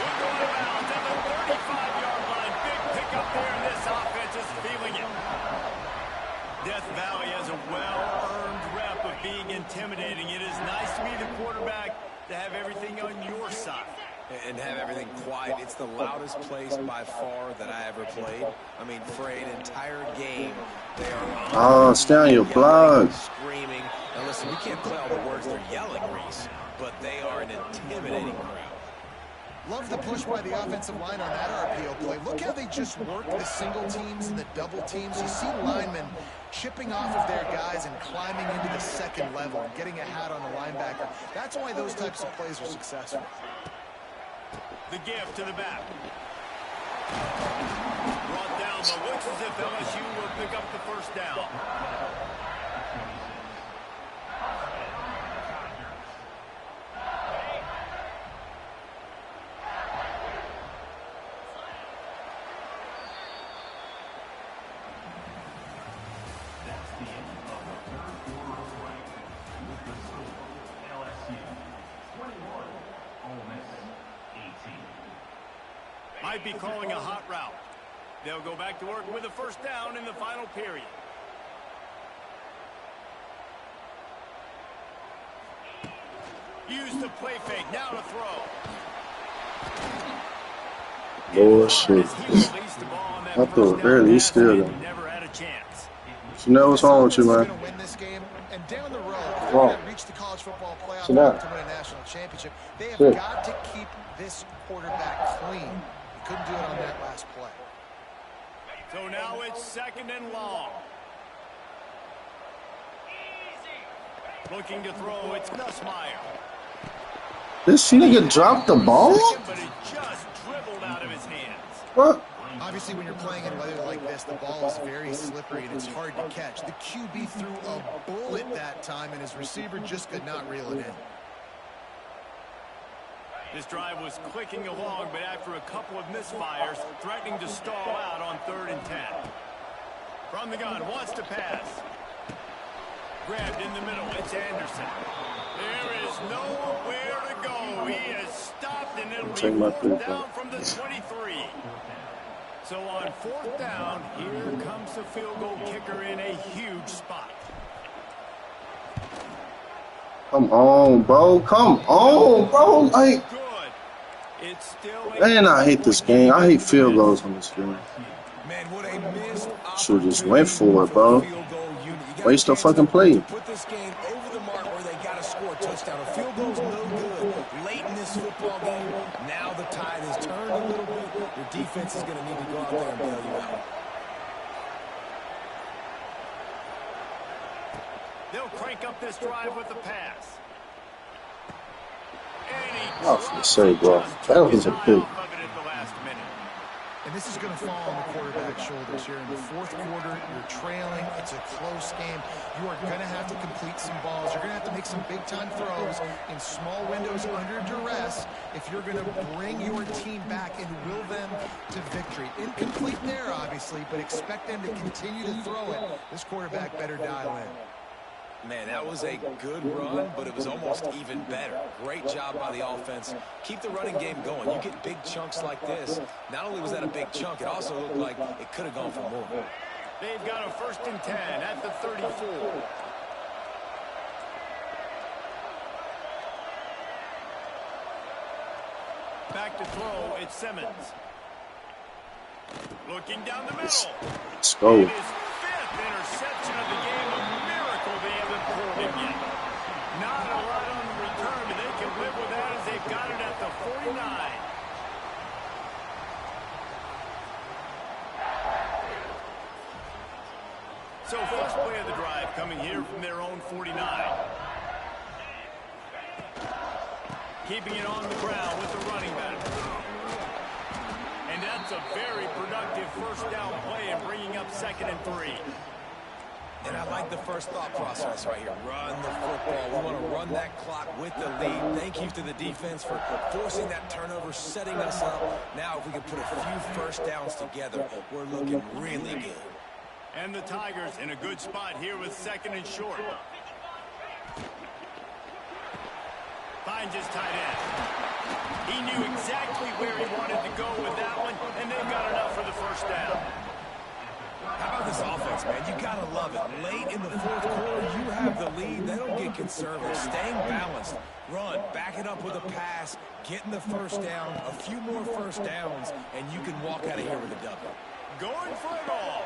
Will go out of bounds at the 35-yard line. Big pickup there, and this offense is feeling it. Death Valley has a well-earned rep of being intimidating. It is nice to be the quarterback to have everything on your side. And have everything quiet. It's the loudest place by far that I ever played. I mean, for an entire game, they are Stay on your block. screaming. Now listen, we can't play all the words they're yelling, Reese, but they are an intimidating crowd. Love the push by the offensive line on that RPO play. Look how they just work the single teams and the double teams. You see linemen chipping off of their guys and climbing into the second level and getting a hat on the linebacker. That's why those types of plays are successful. The give to the back. Brought down, but looks as if LSU will pick up the first down. That's the end of the third quarter of play. With the score, LSU 21, Ole Miss 18. Might be calling a hot route. They'll go back to work with a first down in the final period. Use the play fake. Now to throw. Bullshit. I thought barely he still got. Never had a chance. You know what's wrong with you, man? Going to win this game, and down the road, if they're Wrong. going to reach the college football playoff Sit down. to win a national championship, they have Sit. got to keep this quarterback clean. He couldn't do it on that last play. So now it's second and long. Looking to throw, it's Nussmeier. This nigga dropped the ball? But it just dribbled out of his hands. What? Obviously, when you're playing in weather like this, the ball is very slippery and it's hard to catch. The QB threw a bullet that time, and his receiver just could not reel it in. This drive was clicking along, but after a couple of misfires, threatening to stall out on 3rd and 10. From the gun, wants to pass. Grabbed in the middle, it's Anderson. There is nowhere to go. He is stopped, and it'll Take be my 4th down from the 23. So on 4th down, here comes the field goal kicker in a huge spot. Come on, bro. Come on, bro. Like, Good. It's still man, I hate this game. I hate field goals on this game. Man, what a missed Should just went for it, bro. field goal unit. You got Waste a a chance to fucking play. Put this game over the mark where they got to score a touchdown. A field goal's no good late in this football game. Now the tide has turned a little bit. Your defense is going to need to go out there and bail you out. They'll crank up this drive with the pass. I was gonna say, bro, that was a big. And this is going to fall on the quarterback's shoulders here in the fourth quarter. You're trailing. It's a close game. You are going to have to complete some balls. You're going to have to make some big-time throws in small windows under duress if you're going to bring your team back and will them to victory. Incomplete there, obviously, but expect them to continue to throw it. This quarterback better dial in. Man, that was a good run, but it was almost even better. Great job by the offense. Keep the running game going. You get big chunks like this. Not only was that a big chunk, it also looked like it could have gone for more. They've got a 1st and 10 at the 34. Back to throw, it's Simmons. Looking down the middle. Let's go. His 5th interception of the game. A miracle they haven't pulled him yet. Not a lot on the return, but they can live with that as they've got it at the 49. So first play of the drive coming here from their own 49. Keeping it on the ground with the running back. And that's a very productive first down play and bringing up 2nd and 3. And I like the first thought process right here. Run the football. We want to run that clock with the lead. Thank you to the defense for forcing that turnover, setting us up. Now if we can put a few first downs together, we're looking really good. And the Tigers in a good spot here with 2nd and short. Finds his tight end. He knew exactly where he wanted to go with that one, and they've got enough for the first down. How about this offense, man? You got to love it. Late in the fourth quarter, you have the lead. They don't get conservative. Staying balanced. Run. Back it up with a pass. Getting the first down. A few more first downs, and you can walk out of here with a W. Going for it all.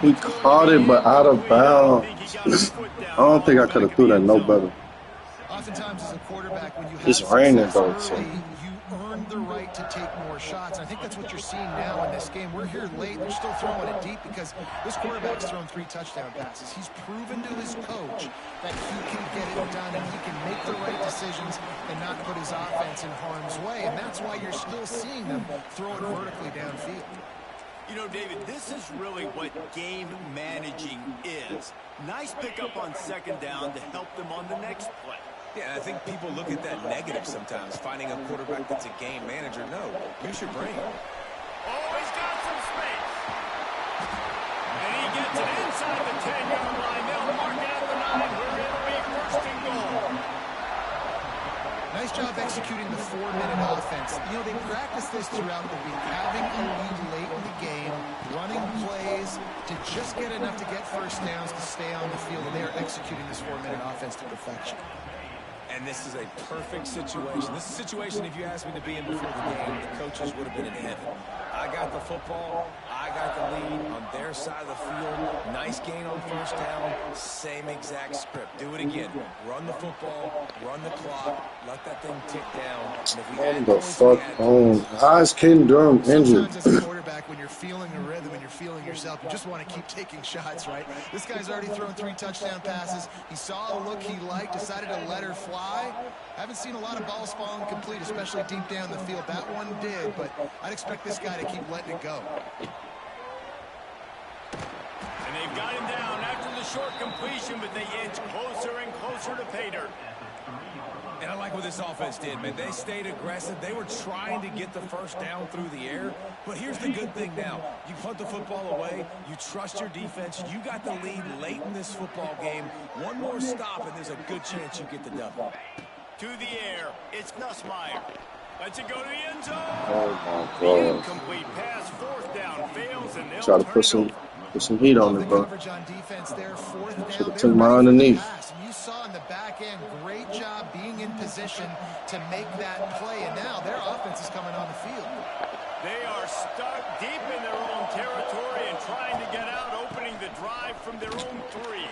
He caught it, but out of bounds. I don't think I could have threw that no better. Oftentimes, as a quarterback, when you have It's raining, though, success so. early, you earn the right to take more shots. And I think that's what you're seeing now in this game. We're here late. They're still throwing it deep because this quarterback's thrown 3 touchdown passes. He's proven to his coach that he can get it done and he can make the right decisions and not put his offense in harm's way. And that's why you're still seeing them throw it vertically downfield. You know, David, this is really what game managing is. Nice pickup on 2nd down to help them on the next play. Yeah, I think people look at that negative sometimes, finding a quarterback that's a game manager. No, use your brain. Oh, he's got some space. And he gets it inside the 10-yard line. They'll mark it at the 9, where it'll be 1st and goal. Nice job executing the 4-minute offense. You know, they practice this throughout the week, having a lead late in the game, running plays to just get enough to get first downs to stay on the field, and they are executing this 4-minute offense to perfection. And this is a perfect situation. This is a situation, if you asked me to be in before the game, the coaches would have been in heaven. I got the football. I got the lead on their side of the field. Nice gain on first down. Same exact script. Do it again. Run the football. Run the clock. Let that thing tick down. And if we add What the fuck on? How is Ken Durham injured? Sometimes as a quarterback, when you're feeling a rhythm and you're feeling yourself, you just want to keep taking shots, right? This guy's already thrown 3 touchdown passes. He saw a look he liked, decided to let her fly. Haven't seen a lot of balls falling complete, especially deep down the field. That one did, but I'd expect this guy to keep letting it go. And they've got him down after the short completion, but they inch closer and closer to pay dirt. And I like what this offense did, man. They stayed aggressive. They were trying to get the first down through the air. But here's the good thing now. You punt the football away. You trust your defense. You got the lead late in this football game. One more stop, and there's a good chance you get the double. To the air, it's Nussmeier. Lets it go to the end zone. Oh my The god. incomplete pass, 4th down, fails, and they'll Try to turn put it some over. heat on it, bro. Coverage on defense there, 4th down. Should've They're took mine ready for the underneath. pass. And you saw in the back end, great job being in position to make that play. And now their offense is coming on the field. They are stuck deep in their own territory and trying to get out, opening the drive from their own 3.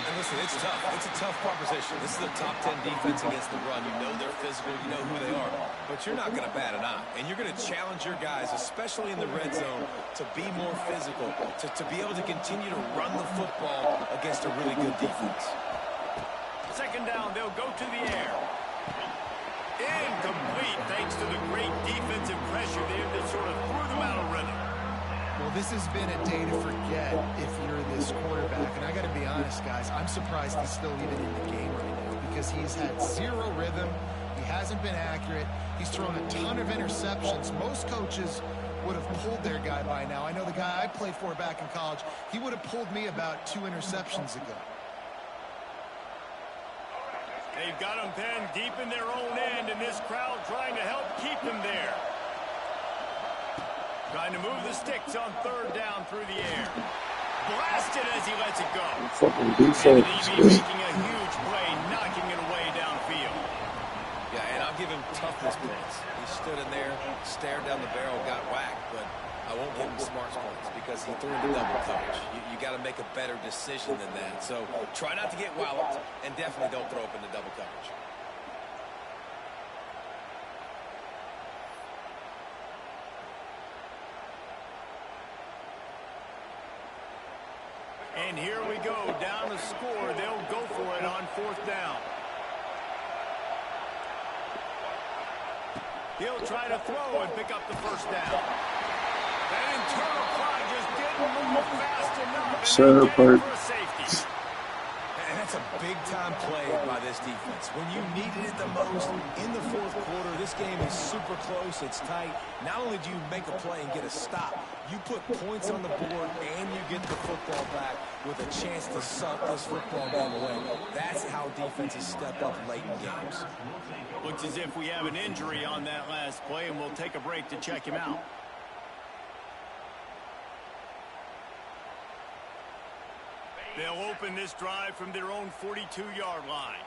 And listen, it's tough. It's a tough proposition. This is a top 10 defense against the run. You know they're physical. You know who they are. But you're not going to bat an eye. And you're going to challenge your guys, especially in the red zone, to be more physical, to be able to continue to run the football against a really good defense. second down, they'll go to the air. Incomplete thanks to the great defensive pressure there that sort of threw them out of rhythm. Well, this has been a day to forget if you're this quarterback. And I got to be honest, guys, I'm surprised he's still even in the game right now because he's had zero rhythm. He hasn't been accurate. He's thrown a ton of interceptions. Most coaches would have pulled their guy by now. I know the guy I played for back in college, he would have pulled me about 2 interceptions ago. They've got them penned deep in their own end, and this crowd trying to help keep them there. Trying to move the sticks on third down through the air. Blasted as he lets it go. Fucking And the DB defense. making a huge play, knocking it away downfield. Yeah, and I'll give him toughness points. He stood in there, stared down the barrel, got whacked, but I won't give him smarts points because he threw into double coverage. You got to make a better decision than that. So try not to get walloped, and definitely don't throw up into double coverage. And here we go, down the score. They'll go for it on fourth down. He'll try to throw and pick up the first down. That internal clock just didn't move fast enough, and they get it for a safety. And that's a big-time play by this defense. When you needed it the most in the fourth quarter, this game is super close. It's tight. Not only do you make a play and get a stop, you put points on the board and you get the football back with a chance to suck this football game away. That's how defenses step up late in games. Looks as if we have an injury on that last play, and we'll take a break to check him out. They'll open this drive from their own 42-yard line.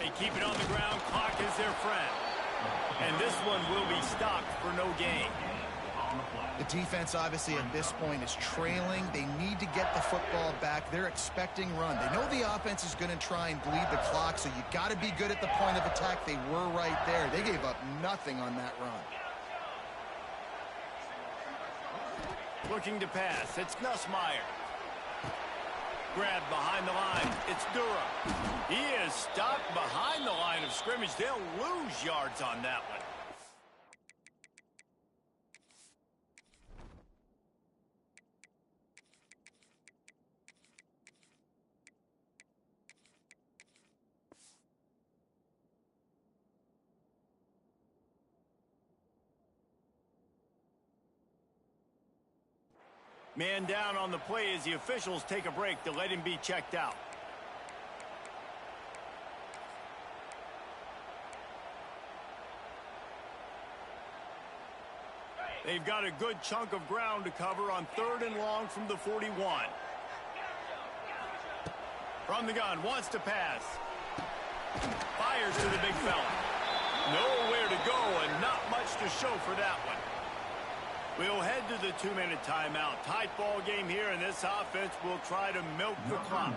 They keep it on the ground. Clock is their friend. And this one will be stopped for no gain. The defense, obviously, at this point is trailing. They need to get the football back. They're expecting run. They know the offense is going to try and bleed the clock, so you got to be good at the point of attack. They were right there. They gave up nothing on that run. Looking to pass. It's Nussmeier. Grabbed behind the line. It's Durham. He is stopped behind the line of scrimmage. They'll lose yards on that one. Man down on the play as the officials take a break to let him be checked out. They've got a good chunk of ground to cover on third and long from the 41. From the gun, wants to pass. Fires to the big fella. Nowhere to go and not much to show for that one. We'll head to the 2-minute timeout. Tight ball game here, and this offense will try to milk the clock.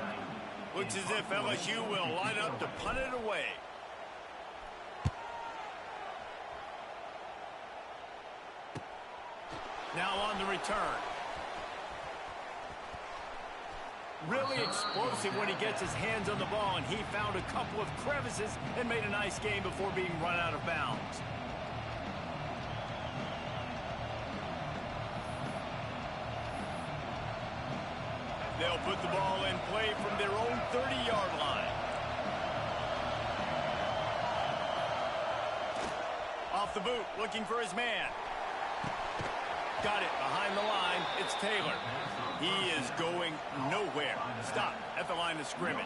Looks as if LSU will line up to punt it away. Now on the return. Really explosive when he gets his hands on the ball, and he found a couple of crevices and made a nice game before being run out of bounds. They'll put the ball in play from their own 30-yard line. Off the boot, looking for his man. Got it behind the line. It's Taylor. He is going nowhere. Stop at the line of scrimmage.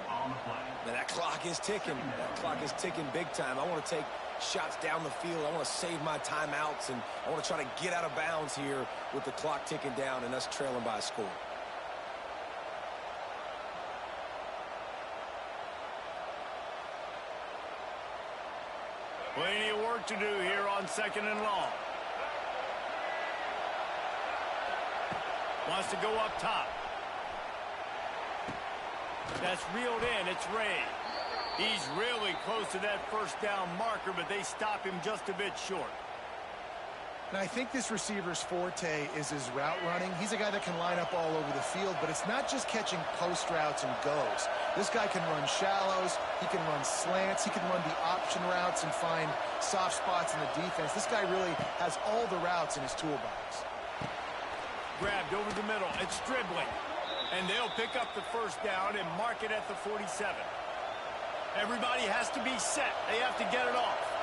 Now that clock is ticking. That clock is ticking big time. I want to take shots down the field. I want to save my timeouts, and I want to try to get out of bounds here with the clock ticking down and us trailing by a score. Plenty of work to do here on second and long. Wants to go up top. That's reeled in. It's Ray. He's really close to that first down marker, but they stop him just a bit short. And I think this receiver's forte is his route running. He's a guy that can line up all over the field, but it's not just catching post routes and goes. This guy can run shallows, he can run slants, he can run the option routes and find soft spots in the defense. This guy really has all the routes in his toolbox. Grabbed over the middle, it's dribbling. And they'll pick up the first down and mark it at the 47. Everybody has to be set. They have to get it off.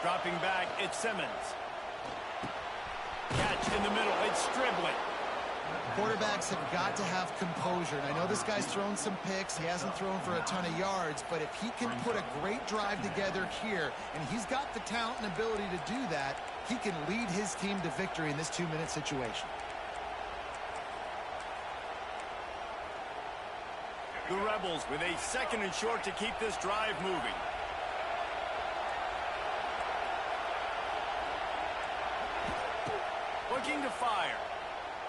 Dropping back, it's Simmons. Catch in the middle, it's dribbling. Quarterbacks have got to have composure. And I know this guy's thrown some picks. He hasn't thrown for a ton of yards. But if he can put a great drive together here, and he's got the talent and ability to do that, he can lead his team to victory in this 2-minute situation. The Rebels with a 2nd and short to keep this drive moving. Looking to fire.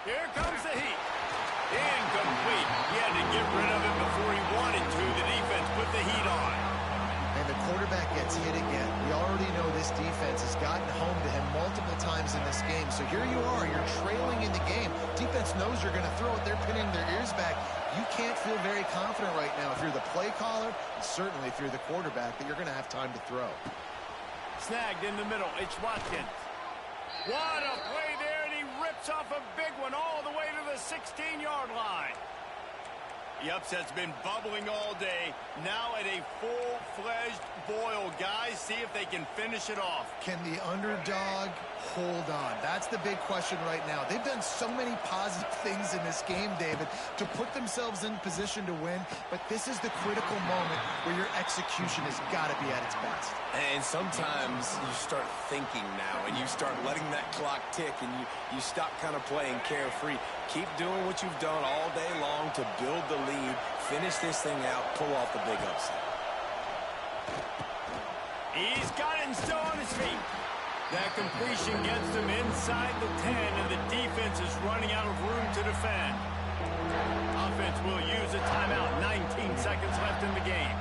Here comes the heat. Incomplete. He had to get rid of it before he wanted to. The defense put the heat on. And the quarterback gets hit again. We already know this defense has gotten home to him multiple times in this game. So here you are. You're trailing in the game. Defense knows you're going to throw it. They're pinning their ears back. You can't feel very confident right now if you're the play caller, and certainly if you're the quarterback, that you're going to have time to throw. Snagged in the middle. It's Watkins. What a play there, and he rips off a big one all the way to the 16-yard line. The upset's been bubbling all day. Now at a full-fledged boil. Guys, see if they can finish it off. Can the underdog hold on? That's the big question right now. They've done so many positive things in this game, David, to put themselves in position to win. But this is the critical moment where your execution has got to be at its best. And sometimes you start thinking now, and you start letting that clock tick, and you stop kind of playing carefree. Keep doing what you've done all day long to build the lead, finish this thing out, pull off the big upset. He's got it and still on his feet. That completion gets them inside the 10, and the defense is running out of room to defend. Offense will use a timeout. 19 seconds left in the game.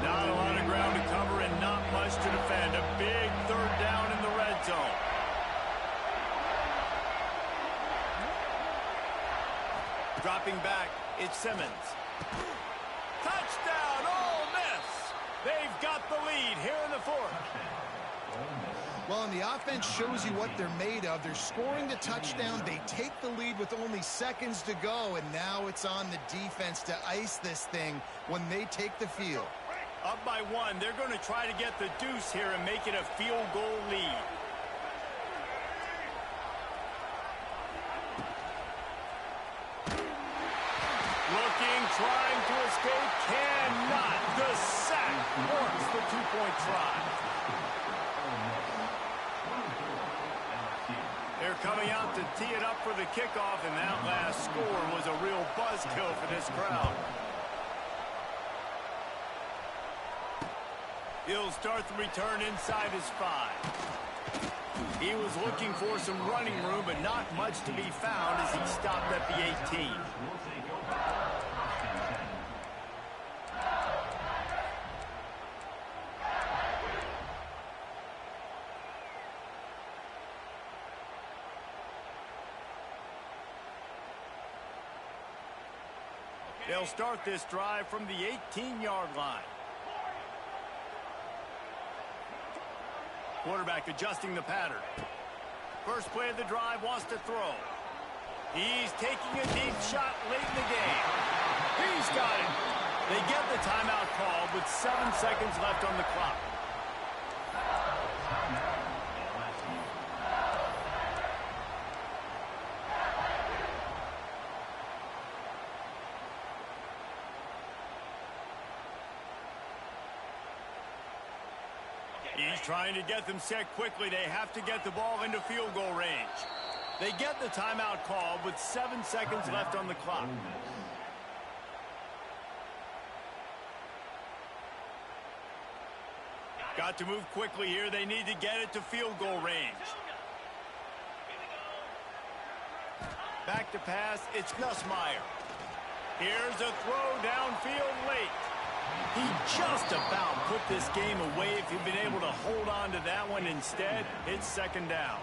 Not a lot of ground to cover and not much to defend. A big 3rd down in the red zone. Dropping back, it's Simmons. Touchdown, Ole Miss! They've got the lead here in the 4th. Well, and the offense shows you what they're made of. They're scoring the touchdown. They take the lead with only seconds to go, and now it's on the defense to ice this thing when they take the field. Up by 1, they're going to try to get the deuce here and make it a field goal lead. Looking, trying to escape, cannot. The sack works the 2-point try. They're coming out to tee it up for the kickoff, and that last score was a real buzzkill for this crowd. He'll start the return inside his 5. He was looking for some running room, but not much to be found as he stopped at the 18. They'll start this drive from the 18-yard line. Quarterback adjusting the pattern. First play of the drive, wants to throw. He's taking a deep shot late in the game. He's got it. They get the timeout called with 7 seconds left on the clock. He's trying to get them set quickly. They have to get the ball into field goal range. They get the timeout called with 7 seconds left on the clock. Got to move quickly here. They need to get it to field goal range. Back to pass. It's Nussmeier. Here's a throw downfield late. He just about put this game away if he'd been able to hold on to that one. Instead, it's second down.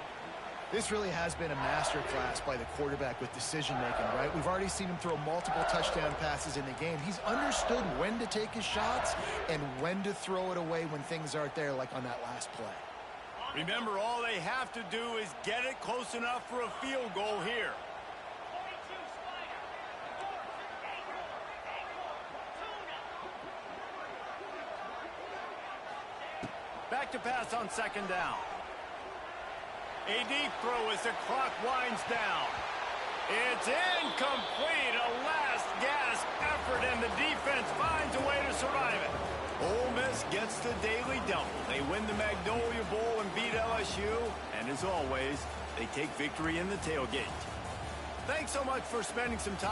This really has been a masterclass by the quarterback with decision-making, right? We've already seen him throw multiple touchdown passes in the game. He's understood when to take his shots and when to throw it away when things aren't there, like on that last play. Remember, all they have to do is get it close enough for a field goal here. Back to pass on second down. A deep throw as the clock winds down. It's incomplete. A last gasp effort, and the defense finds a way to survive it. Ole Miss gets the daily double. They win the Magnolia Bowl and beat LSU. And as always, they take victory in the tailgate. Thanks so much for spending some time.